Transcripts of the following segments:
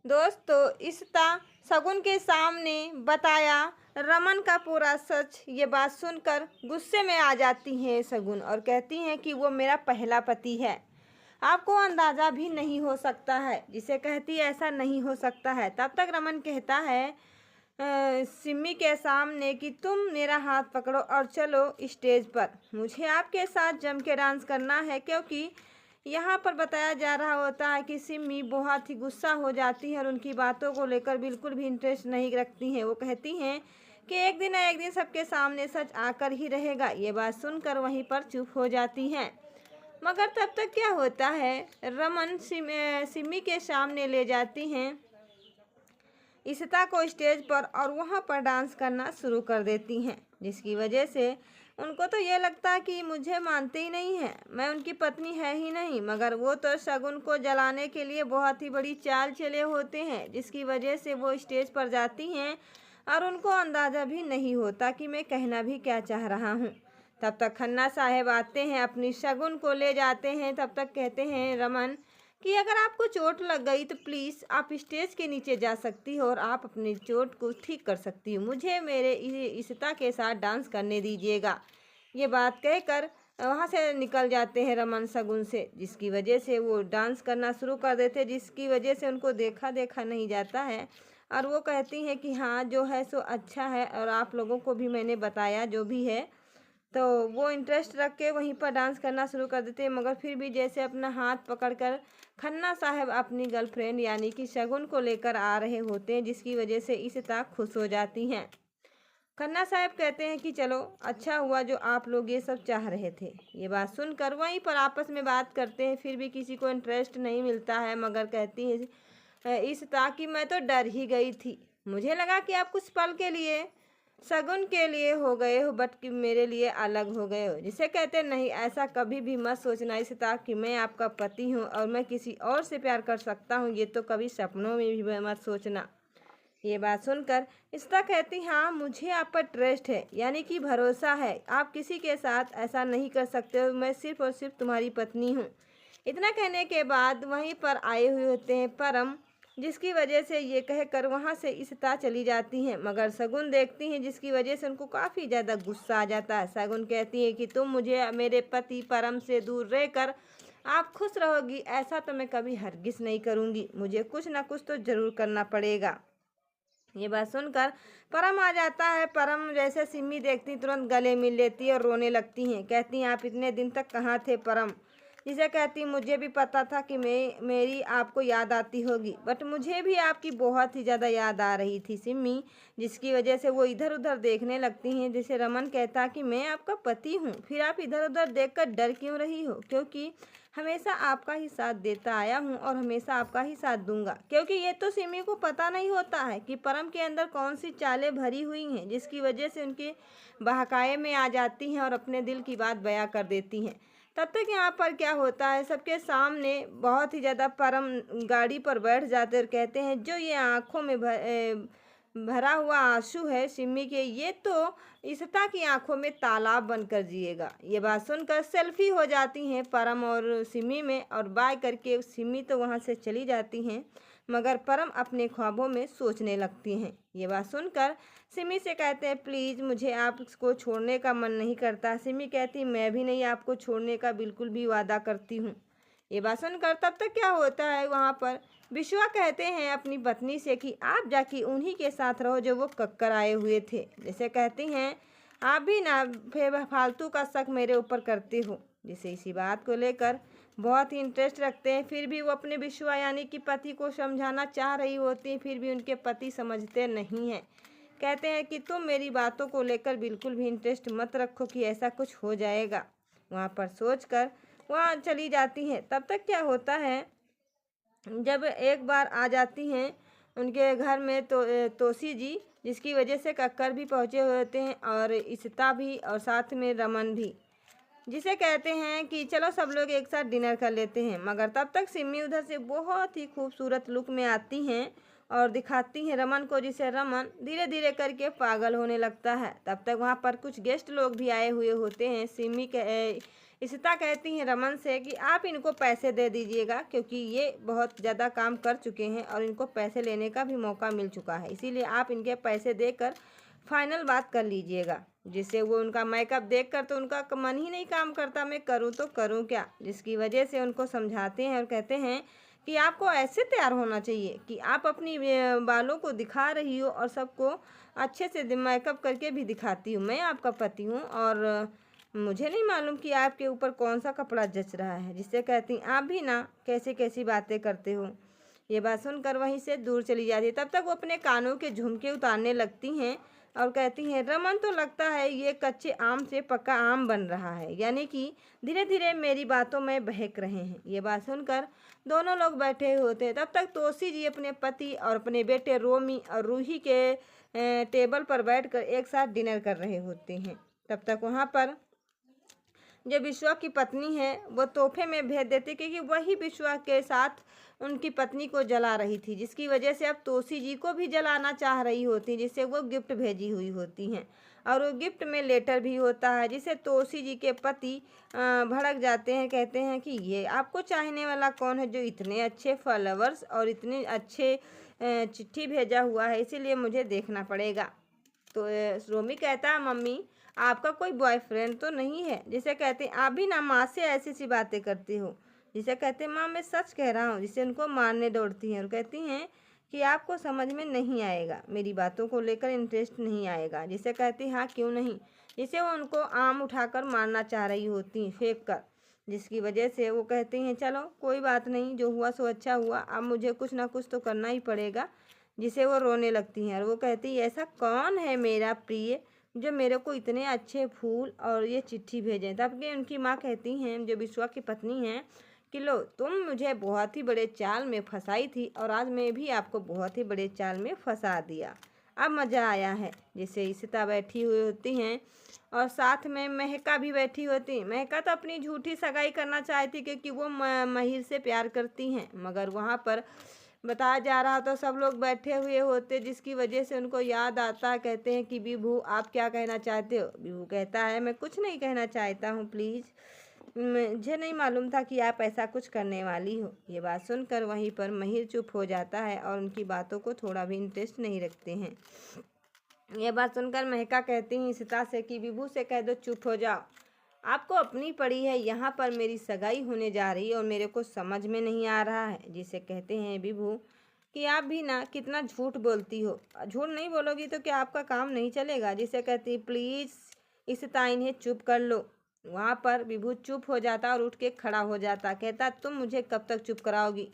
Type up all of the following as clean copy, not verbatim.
दोस्तों इशिता शगुन के सामने बताया रमन का पूरा सच। ये बात सुनकर गुस्से में आ जाती है शगुन और कहती हैं कि वो मेरा पहला पति है, आपको अंदाज़ा भी नहीं हो सकता है। जिसे कहती ऐसा नहीं हो सकता है। तब तक रमन कहता है सिमी के सामने कि तुम मेरा हाथ पकड़ो और चलो स्टेज पर, मुझे आपके साथ जम के डांस करना है। क्योंकि यहाँ पर बताया जा रहा होता है कि सिमी बहुत ही गुस्सा हो जाती है और उनकी बातों को लेकर बिल्कुल भी इंटरेस्ट नहीं रखती हैं। वो कहती हैं कि एक दिन ना एक दिन सबके सामने सच आकर ही रहेगा। ये बात सुनकर वहीं पर चुप हो जाती हैं। मगर तब तक क्या होता है, रमन सिमी के सामने ले जाती हैं इशिता को स्टेज पर और वहाँ पर डांस करना शुरू कर देती हैं, जिसकी वजह से उनको तो ये लगता है कि मुझे मानते ही नहीं है, मैं उनकी पत्नी है ही नहीं। मगर वो तो शगुन को जलाने के लिए बहुत ही बड़ी चाल चले होते हैं, जिसकी वजह से वो स्टेज पर जाती हैं और उनको अंदाज़ा भी नहीं होता कि मैं कहना भी क्या चाह रहा हूँ। तब तक खन्ना साहब आते हैं, अपनी शगुन को ले जाते हैं। तब तक कहते हैं रमन कि अगर आपको चोट लग गई तो प्लीज़ आप स्टेज के नीचे जा सकती हो और आप अपनी चोट को ठीक कर सकती हो, मुझे मेरे इशिता के साथ डांस करने दीजिएगा। ये बात कहकर वहाँ से निकल जाते हैं रमन शगुन से, जिसकी वजह से वो डांस करना शुरू कर देते हैं, जिसकी वजह से उनको देखा देखा नहीं जाता है। और वो कहती हैं कि हाँ जो है सो अच्छा है और आप लोगों को भी मैंने बताया जो भी है। तो वो इंटरेस्ट रख के वहीं पर डांस करना शुरू कर देते हैं। मगर फिर भी जैसे अपना हाथ पकड़कर खन्ना साहब अपनी गर्लफ्रेंड यानी कि शगुन को लेकर आ रहे होते हैं, जिसकी वजह से इशिता खुश हो जाती हैं। खन्ना साहब कहते हैं कि चलो अच्छा हुआ जो आप लोग ये सब चाह रहे थे। ये बात सुनकर वहीं पर आपस में बात करते हैं, फिर भी किसी को इंटरेस्ट नहीं मिलता है। मगर कहती है इशिता कि मैं तो डर ही गई थी, मुझे लगा कि आप कुछ पल के लिए शगुन के लिए हो गए हो बट कि मेरे लिए अलग हो गए हो। जिसे कहते नहीं, ऐसा कभी भी मत सोचना इशिता कि मैं आपका पति हूँ और मैं किसी और से प्यार कर सकता हूँ, ये तो कभी सपनों में भी मत सोचना। ये बात सुनकर इशिता कहती हाँ मुझे आप पर ट्रस्ट है, यानी कि भरोसा है, आप किसी के साथ ऐसा नहीं कर सकते हो, मैं सिर्फ और सिर्फ तुम्हारी पत्नी हूँ। इतना कहने के बाद वहीं पर आए हुए होते हैं परम, जिसकी वजह से ये कहकर वहाँ से इशिता चली जाती हैं। मगर शगुन देखती हैं, जिसकी वजह से उनको काफ़ी ज़्यादा गुस्सा आ जाता है। शगुन कहती है कि तुम मुझे मेरे पति परम से दूर रहकर आप खुश रहोगी, ऐसा तो मैं कभी हरगिज़ नहीं करूँगी, मुझे कुछ ना कुछ तो ज़रूर करना पड़ेगा। ये बात सुनकर परम आ जाता है। परम जैसे सिमी देखती तुरंत गले मिल लेती है और रोने लगती हैं। कहती हैं आप इतने दिन तक कहाँ थे परम। जिसे कहती मुझे भी पता था कि मेरी आपको याद आती होगी, बट मुझे भी आपकी बहुत ही ज़्यादा याद आ रही थी सिमी, जिसकी वजह से वो इधर उधर देखने लगती हैं। जैसे रमन कहता कि मैं आपका पति हूँ, फिर आप इधर उधर देखकर डर क्यों रही हो, क्योंकि हमेशा आपका ही साथ देता आया हूँ और हमेशा आपका ही साथ दूंगा। क्योंकि ये तो सिमी को पता नहीं होता है कि परम के अंदर कौन सी चालें भरी हुई हैं, जिसकी वजह से उनके बहकाए में आ जाती हैं और अपने दिल की बात बयां कर देती हैं। तब तक यहाँ पर क्या होता है, सबके सामने बहुत ही ज़्यादा परम गाड़ी पर बैठ जाते और कहते हैं जो ये आँखों में भरा हुआ आंसू है सिमी के, ये तो इशिता की आंखों में तालाब बनकर जिएगा। ये बात सुनकर सेल्फी हो जाती हैं परम और सिमी में और बाय करके सिमी तो वहाँ से चली जाती हैं। मगर परम अपने ख्वाबों में सोचने लगती हैं। ये बात सुनकर सिमी से कहते हैं प्लीज़ मुझे आपको छोड़ने का मन नहीं करता। सिमी कहती मैं भी नहीं आपको छोड़ने का बिल्कुल भी वादा करती हूँ। ये बात सुनकर तब तक क्या होता है, वहाँ पर विश्वा कहते हैं अपनी पत्नी से कि आप जाके उन्हीं के साथ रहो जो वो कक्कर आए हुए थे। जैसे कहती हैं आप भी ना फिर फालतू का शक मेरे ऊपर करते हो। जिसे इसी बात को लेकर बहुत ही इंटरेस्ट रखते हैं, फिर भी वो अपने विश्वा यानी कि पति को समझाना चाह रही होती हैं, फिर भी उनके पति समझते नहीं हैं। कहते हैं कि तुम मेरी बातों को लेकर बिल्कुल भी इंटरेस्ट मत रखो कि ऐसा कुछ हो जाएगा। वहाँ पर सोचकर वहाँ चली जाती हैं। तब तक क्या होता है, जब एक बार आ जाती हैं उनके घर में तोसी जी, जिसकी वजह से कक्कर भी पहुँचे हुए होते हैं और इशिता भी और साथ में रमन भी, जिसे कहते हैं कि चलो सब लोग एक साथ डिनर कर लेते हैं। मगर तब तक सिमी उधर से बहुत ही खूबसूरत लुक में आती हैं। और दिखाती हैं रमन को, जिसे रमन धीरे धीरे करके पागल होने लगता है। तब तक वहाँ पर कुछ गेस्ट लोग भी आए हुए होते हैं। इशिता कहती हैं रमन से कि आप इनको पैसे दे दीजिएगा, क्योंकि ये बहुत ज़्यादा काम कर चुके हैं और इनको पैसे लेने का भी मौका मिल चुका है, इसीलिए आप इनके पैसे देकर फाइनल बात कर लीजिएगा। जिससे वो उनका मेकअप देखकर तो उनका मन ही नहीं काम करता, मैं करूँ तो करूँ क्या, जिसकी वजह से उनको समझाते हैं और कहते हैं कि आपको ऐसे तैयार होना चाहिए कि आप अपनी बालों को दिखा रही हो और सबको अच्छे से मेकअप करके भी दिखाती हूँ। मैं आपका पति हूँ और मुझे नहीं मालूम कि आपके ऊपर कौन सा कपड़ा जच रहा है। जिससे कहती आप भी ना कैसी कैसी बातें करते हो। ये बात सुनकर वहीं से दूर चली जाती है। तब तक वो अपने कानों के झुमके उतारने लगती हैं और कहती हैं रमन तो लगता है ये कच्चे आम से पक्का आम बन रहा है, यानी कि धीरे धीरे मेरी बातों में बहक रहे हैं। ये बात सुनकर दोनों लोग बैठे होते हैं। तब तक तोसी जी अपने पति और अपने बेटे रोमी और रूही के टेबल पर बैठकर एक साथ डिनर कर रहे होते हैं। तब तक वहाँ पर जो विश्वा की पत्नी है वो तोहफे में भेज देती, क्योंकि वही विश्वा के साथ उनकी पत्नी को जला रही थी, जिसकी वजह से अब तोसी जी को भी जलाना चाह रही होती, जिससे वो गिफ्ट भेजी हुई होती हैं। और वो गिफ्ट में लेटर भी होता है, जिसे तोसी जी के पति भड़क जाते हैं। कहते हैं कि ये आपको चाहने वाला कौन है जो इतने अच्छे फॉलोवर्स और इतने अच्छे चिट्ठी भेजा हुआ है, इसीलिए मुझे देखना पड़ेगा। तो रोमी कहता है मम्मी आपका कोई बॉयफ्रेंड तो नहीं है। जिसे कहते हैं आप भी ना माँ से ऐसी सी बातें करती हो। जिसे कहते हैं माँ मैं सच कह रहा हूँ। जिसे उनको मारने दौड़ती हैं और कहती हैं कि आपको समझ में नहीं आएगा, मेरी बातों को लेकर इंटरेस्ट नहीं आएगा। जिसे कहती हाँ क्यों नहीं। जिसे वो उनको आम उठाकर मारना चाह रही होती हैं फेंक कर, जिसकी वजह से वो कहती हैं चलो कोई बात नहीं, जो हुआ सो अच्छा हुआ, अब मुझे कुछ ना कुछ तो करना ही पड़ेगा। जिसे वो रोने लगती हैं और वो कहती है ऐसा कौन है मेरा प्रिय जो मेरे को इतने अच्छे फूल और ये चिट्ठी भेजें। तब कि उनकी माँ कहती हैं जो विश्वा की पत्नी हैं कि लो तुम मुझे बहुत ही बड़े चाल में फंसाई थी और आज मैं भी आपको बहुत ही बड़े चाल में फंसा दिया, अब मज़ा आया है। जिसे इशिता बैठी हुई होती हैं और साथ में महका भी बैठी होती। महका तो अपनी झूठी सगाई करना चाहती क्योंकि वो महिर से प्यार करती हैं, मगर वहाँ पर बताया जा रहा तो सब लोग बैठे हुए होते, जिसकी वजह से उनको याद आता है। कहते हैं कि विभू आप क्या कहना चाहते हो। विभू कहता है मैं कुछ नहीं कहना चाहता हूँ, प्लीज़ मुझे नहीं मालूम था कि आप ऐसा कुछ करने वाली हो। ये बात सुनकर वहीं पर महिर चुप हो जाता है और उनकी बातों को थोड़ा भी इंटरेस्ट नहीं रखते हैं। ये बात सुनकर महका कहती हैं इशिता से कि विभू से कह दो चुप हो जाओ, आपको अपनी पड़ी है, यहाँ पर मेरी सगाई होने जा रही है और मेरे को समझ में नहीं आ रहा है। जिसे कहते हैं विभू कि आप भी ना कितना झूठ बोलती हो, झूठ नहीं बोलोगी तो क्या आपका काम नहीं चलेगा। जिसे कहती प्लीज़ इशिता इन्हें चुप कर लो। वहाँ पर विभू चुप हो जाता और उठ के खड़ा हो जाता, कहता तुम मुझे कब तक चुप कराओगी।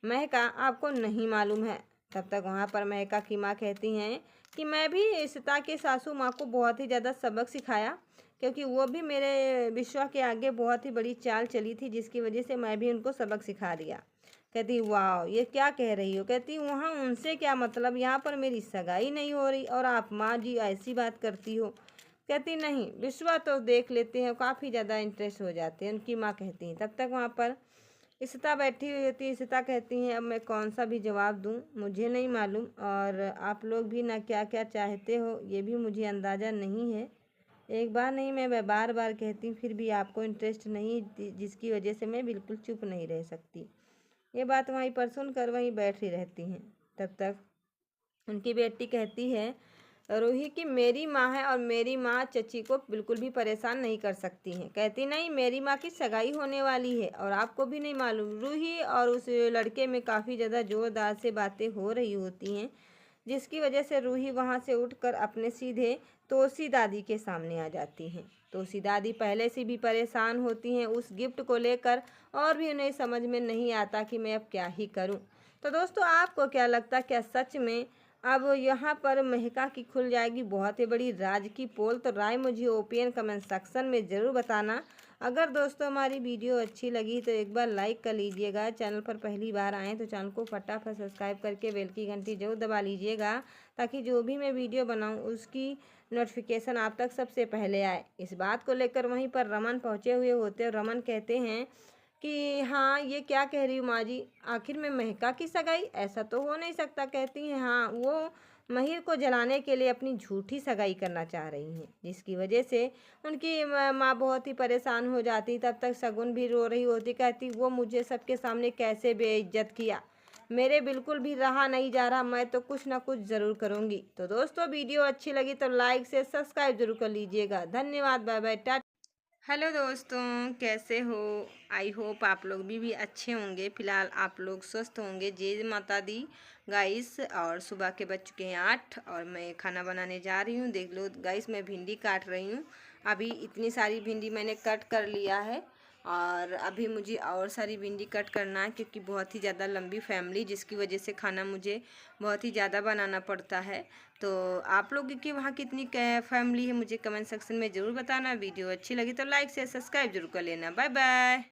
महका आपको नहीं मालूम है। तब तक वहाँ पर महका की माँ कहती हैं कि मैं भी इशिता के सासू माँ को बहुत ही ज़्यादा सबक सिखाया, क्योंकि वो भी मेरे विश्वा के आगे बहुत ही बड़ी चाल चली थी, जिसकी वजह से मैं भी उनको सबक सिखा दिया। कहती वाह ये क्या कह रही हो। कहती वहाँ उनसे क्या मतलब, यहाँ पर मेरी सगाई नहीं हो रही और आप माँ जी ऐसी बात करती हो। कहती नहीं विश्वा तो देख लेते हैं, काफ़ी ज़्यादा इंटरेस्ट हो जाते हैं, उनकी माँ कहती हैं। तब तक वहाँ पर इशिता बैठी हुई होती है। इशिता कहती हैं अब मैं कौन सा भी जवाब दूँ मुझे नहीं मालूम, और आप लोग भी ना क्या क्या चाहते हो ये भी मुझे अंदाज़ा नहीं है। एक बार नहीं मैं बार बार कहती हूँ फिर भी आपको इंटरेस्ट नहीं, जिसकी वजह से मैं बिल्कुल चुप नहीं रह सकती। ये बात वहीं पर सुनकर वहीं बैठी रहती हैं। तब तक उनकी बेटी कहती है रूही की मेरी माँ है और मेरी माँ चची को बिल्कुल भी परेशान नहीं कर सकती हैं। कहती नहीं मेरी माँ की सगाई होने वाली है और आपको भी नहीं मालूम। रूही और उस लड़के में काफ़ी ज़्यादा ज़ोरदार से बातें हो रही होती हैं, जिसकी वजह से रूही वहाँ से उठकर अपने सीधे तोसी दादी के सामने आ जाती हैं। तोसी दादी पहले से भी परेशान होती हैं उस गिफ्ट को लेकर, और भी उन्हें समझ में नहीं आता कि मैं अब क्या ही करूं। तो दोस्तों आपको क्या लगता, क्या सच में अब यहाँ पर महका की खुल जाएगी बहुत ही बड़ी राज की पोल? तो राय मुझे ओपीएन कमेंट सेक्शन में ज़रूर बताना। अगर दोस्तों हमारी वीडियो अच्छी लगी तो एक बार लाइक कर लीजिएगा। चैनल पर पहली बार आएँ तो चैनल को फटाफट सब्सक्राइब करके बेल की घंटी जरूर दबा लीजिएगा, ताकि जो भी मैं वीडियो बनाऊँ उसकी नोटिफिकेशन आप तक सबसे पहले आए। इस बात को लेकर वहीं पर रमन पहुँचे हुए होते और रमन कहते हैं कि हाँ ये क्या कह रही हूँ माँ जी, आखिर में महका की सगाई, ऐसा तो हो नहीं सकता। कहती हैं हाँ वो महिर को जलाने के लिए अपनी झूठी सगाई करना चाह रही हैं, जिसकी वजह से उनकी माँ बहुत ही परेशान हो जाती। तब तक शगुन भी रो रही होती, कहती वो मुझे सबके सामने कैसे बेइज्जत किया, मेरे बिल्कुल भी रहा नहीं जा रहा, मैं तो कुछ ना कुछ ज़रूर करूँगी। तो दोस्तों वीडियो अच्छी लगी तो लाइक से सब्सक्राइब जरूर कर लीजिएगा। धन्यवाद, बाय बाय, टाटा। हेलो दोस्तों, कैसे हो? आई होप आप लोग भी अच्छे होंगे। फिलहाल आप लोग स्वस्थ होंगे। जय माता दी गाइस। और सुबह के बज चुके हैं 8 और मैं खाना बनाने जा रही हूँ। देख लो गाइस, मैं भिंडी काट रही हूँ। अभी इतनी सारी भिंडी मैंने कट कर लिया है और अभी मुझे और सारी भिंडी कट करना है, क्योंकि बहुत ही ज़्यादा लंबी फैमिली, जिसकी वजह से खाना मुझे बहुत ही ज़्यादा बनाना पड़ता है। तो आप लोग की वहाँ कितनी फैमिली है मुझे कमेंट सेक्शन में ज़रूर बताना। वीडियो अच्छी लगी तो लाइक से सब्सक्राइब जरूर कर लेना। Bye bye.